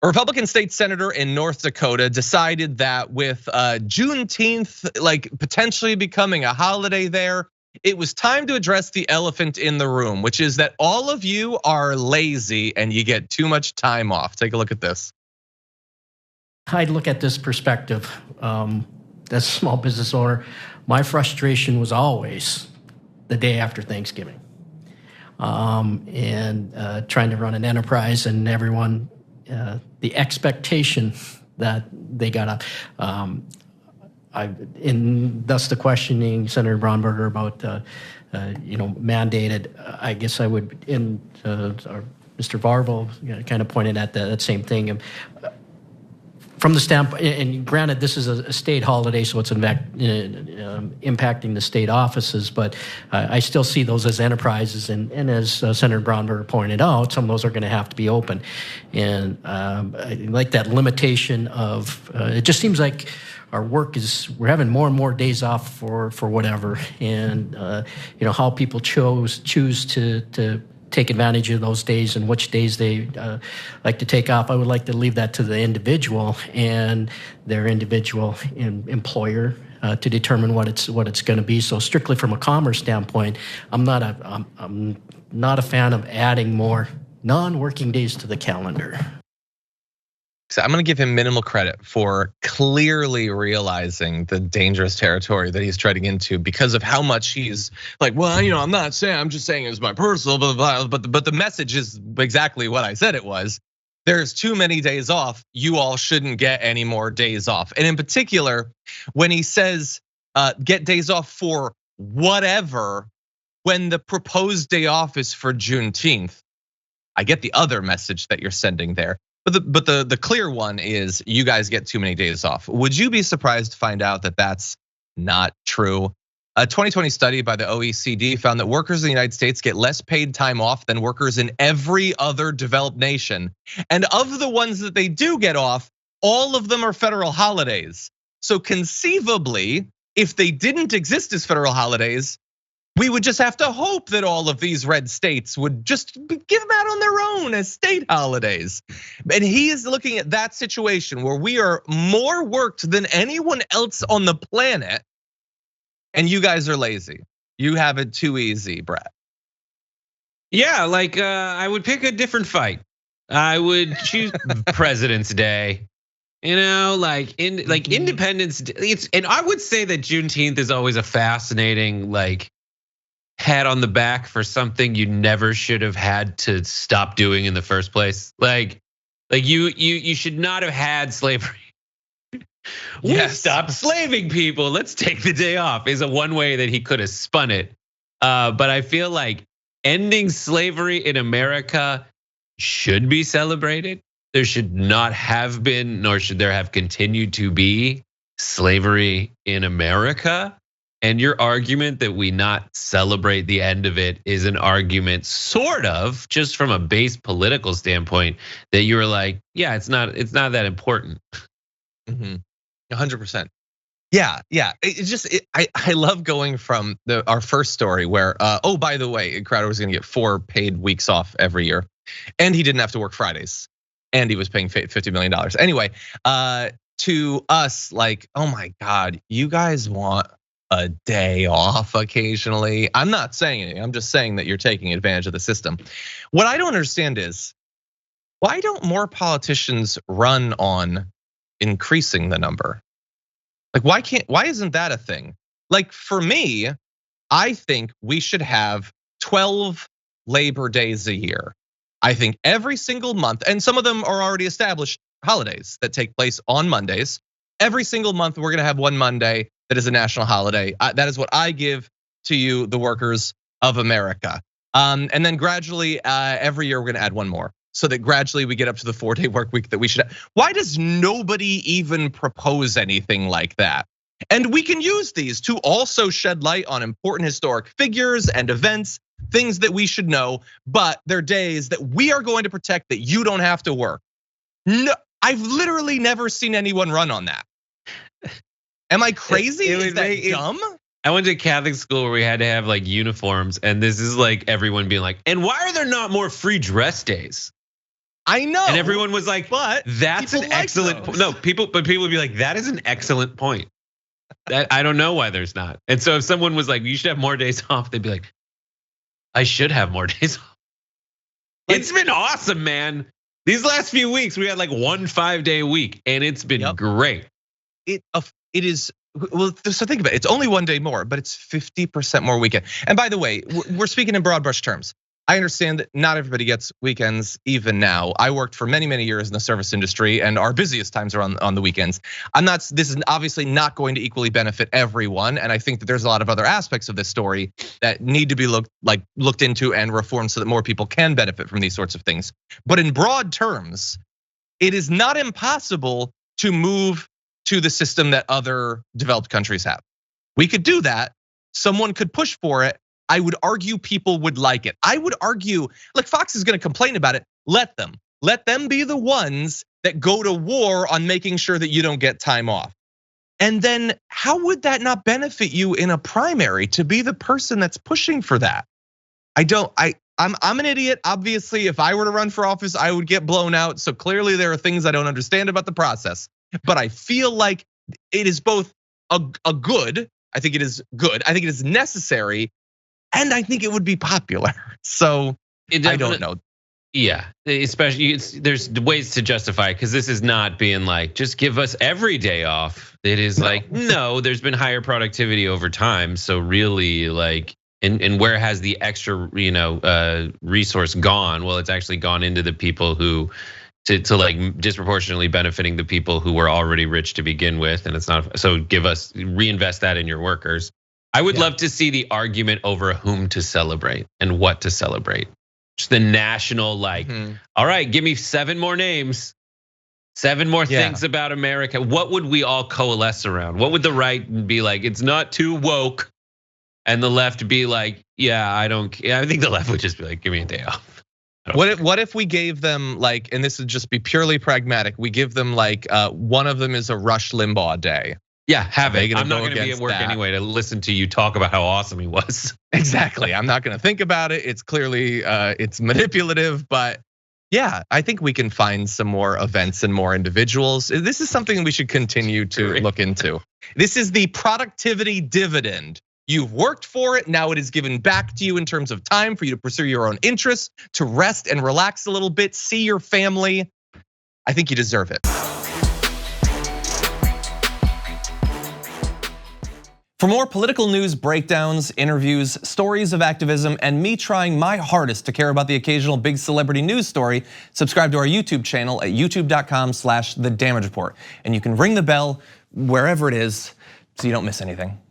A Republican state senator in North Dakota decided that with Juneteenth like potentially becoming a holiday there, it was time to address the elephant in the room, which is that all of you are lazy and you get too much time off. Take a look at this. I'd look at this perspective. As a small business owner, my frustration was always the day after Thanksgiving. And trying to run an enterprise and everyone, the expectation that they got up. And thus the questioning Senator Braunberger about, mandated. I guess I would, Mr. Varvel kind of pointed at that same thing. From the standpoint, and granted, this is a state holiday, so it's impacting the state offices, but I still see those as enterprises, and as Senator Braunberger pointed out, some of those are going to have to be open. And I like that limitation of, it just seems like our work we're having more and more days off for whatever, and how people choose to take advantage of those days and which days they like to take off. I would like to leave that to the individual and their individual employer to determine what it's going to be. So strictly from a commerce standpoint, I'm not a fan of adding more non-working days to the calendar. So I'm going to give him minimal credit for clearly realizing the dangerous territory that he's treading into because of how much he's like, well, I'm not saying, I'm just saying it was my personal, blah, blah, blah. But the message is exactly what I said it was. There's too many days off. You all shouldn't get any more days off. And in particular, when he says get days off for whatever, when the proposed day off is for Juneteenth, I get the other message that you're sending there. But the clear one is you guys get too many days off. Would you be surprised to find out that that's not true? A 2020 study by the OECD found that workers in the United States get less paid time off than workers in every other developed nation. And of the ones that they do get off, all of them are federal holidays. So conceivably, if they didn't exist as federal holidays, we would just have to hope that all of these red states would just give them out on their own as state holidays. And he is looking at that situation where we are more worked than anyone else on the planet. And you guys are lazy. You have it too easy, Brett. Yeah, I would pick a different fight. I would choose President's Day. Independence Day. And I would say that Juneteenth is always a fascinating, pat on the back for something you never should have had to stop doing in the first place. You should not have had slavery. We stopped slaving people. Let's take the day off is a one way that he could have spun it. But I feel like ending slavery in America should be celebrated. There should not have been, nor should there have continued to be slavery in America. And your argument that we not celebrate the end of it is an argument sort of just from a base political standpoint that you were like, yeah, it's not that important. 100%. Yeah. I love going from our first story where, oh, by the way, Crowder was gonna get 4 paid weeks off every year. And he didn't have to work Fridays. And he was paying $50 million. Anyway, to us, oh my God, you guys want a day off occasionally. I'm not saying anything. I'm just saying that you're taking advantage of the system. What I don't understand is why don't more politicians run on increasing the number? Why isn't that a thing? For me, I think we should have 12 Labor Days a year. I think every single month, and some of them are already established holidays that take place on Mondays. Every single month, we're gonna have one Monday that is a national holiday. That is what I give to you, the workers of America. And then gradually, every year we're gonna add one more, so that gradually we get up to the 4-day work week that we should have. Why does nobody even propose anything like that? And we can use these to also shed light on important historic figures and events, things that we should know, but they're days that we are going to protect that you don't have to work. No, I've literally never seen anyone run on that. Am I crazy? Is that dumb? I went to Catholic school where we had to have uniforms, and this is everyone being like, and why are there not more free dress days? I know. And everyone was like, but that's an excellent point. No, people would be like, that is an excellent point. That I don't know why there's not. And so if someone was like, you should have more days off, they'd be like, I should have more days off. It's been awesome, man. These last few weeks, we had like 1 5-day week, and it's been great. It is. Well, so think about it. It's only 1 day more, but it's 50% more weekend. And by the way, we're speaking in broad brush terms. I understand that not everybody gets weekends even now. I worked for many, many years in the service industry, and our busiest times are on the weekends. This is obviously not going to equally benefit everyone, and I think that there's a lot of other aspects of this story that need to be looked into and reformed so that more people can benefit from these sorts of things. But in broad terms, it is not impossible to move to the system that other developed countries have. We could do that. Someone could push for it. I would argue people would like it. I would argue, like Fox is gonna complain about it. Let them be the ones that go to war on making sure that you don't get time off. And then how would that not benefit you in a primary to be the person that's pushing for that? I'm an idiot. Obviously, if I were to run for office, I would get blown out. So clearly there are things I don't understand about the process. But I feel like it is both a good, I think it is good, I think it is necessary, and I think it would be popular. So I don't know. Yeah, especially there's ways to justify because this is not being like just give us every day off. It is like no, there's been higher productivity over time. So really, like, and where has the extra resource gone? Well, it's actually gone into the people who to like disproportionately benefiting the people who were already rich to begin with, and it's not so. Reinvest that in your workers. I would love to see the argument over whom to celebrate and what to celebrate. Just the national all right, give me 7 more names, 7 more things about America. What would we all coalesce around? What would the right be like? It's not too woke, and the left be like, yeah, I don't care. I think the left would just be like, give me a day off. What if we gave them and this would just be purely pragmatic. We give them one of them is a Rush Limbaugh day. Yeah, have it. I'm not going to be at work anyway to listen to you talk about how awesome he was. Exactly. I'm not going to think about it. It's clearly it's manipulative, but yeah, I think we can find some more events and more individuals. This is something we should continue to look into. This is the productivity dividend. You've worked for it. Now it is given back to you in terms of time for you to pursue your own interests, to rest and relax a little bit, see your family. I think you deserve it. For more political news breakdowns, interviews, stories of activism, and me trying my hardest to care about the occasional big celebrity news story, subscribe to our YouTube channel at youtube.com/The Damage Report. And you can ring the bell wherever it is so you don't miss anything.